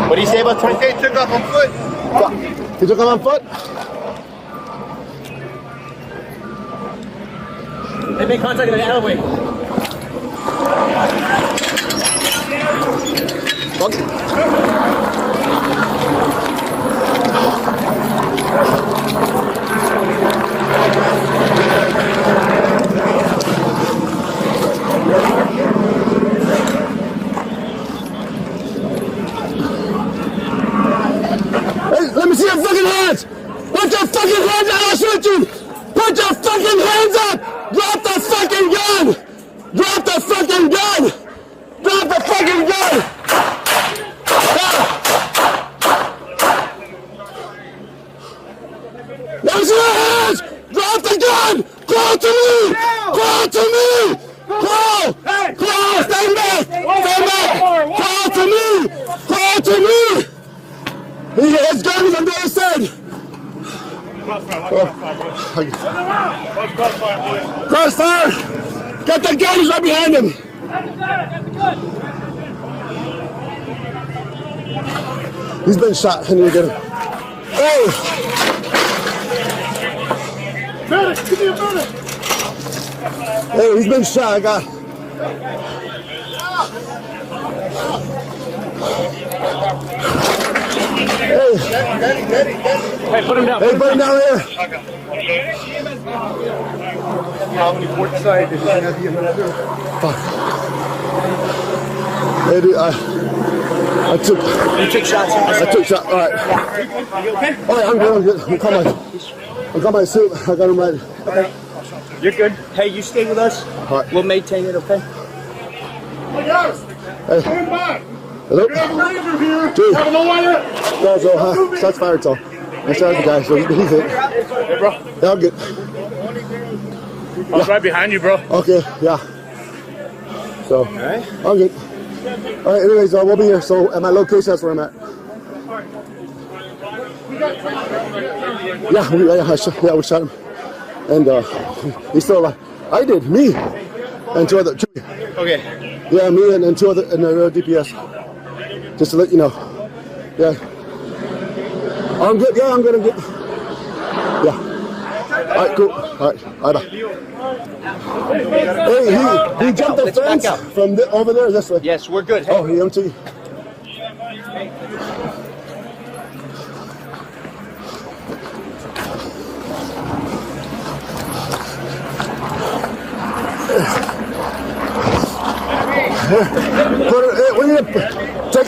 What do you say about 20? He took off on foot. He took off on foot? They made contact in the alleyway. Hey, let me see your fucking hands! Put your fucking hands up! I'll shoot you! Put your fucking hands up! Drop the fucking gun! Drop the fucking gun! Drop the fucking gun! Let me see your hands! Drop the gun! Crawl to me! Crawl to me! Crawl! Crawl! Stand back! Stand back! Crawl to me! Crawl to me! His gun is on the other side! Crossfire! Get the gun, he's right behind him! He's been shot, I need to get him. Hey! Medic, give me a minute. Hey, he's been shot, I got. Hey! Hey, put him down. Hey, put him down here! How many port side is he? Fuck. Hey, dude, I took. You took shots. I took shot. All right. You okay? All right, I'm good. I'm good. I got my suit. I got him right. Okay. You're good. Hey, you stay with us. All right. We'll maintain it, okay? Hey guys, Hey. stand by. Hello. We have a ranger here. Dude. Have no wire. Guys, shots fired, so. I shot the guy, so he's hit. Hey, bro. Yeah, I'm good. I was right behind you, bro. Okay, yeah. So, I'm good. All right, anyways, we'll be here. So, at my location, that's where I'm at. Yeah, we shot him. And he's still alive. I did, me. And two other. Okay. Yeah, me and two other DPS. Just to let you know. Yeah. I'm good. Yeah, I'm good. Yeah. All right, cool. All right, bye. Hey, he jumped the fence from over there this way. Yes, we're good. Hey. Oh, he empty. We need to take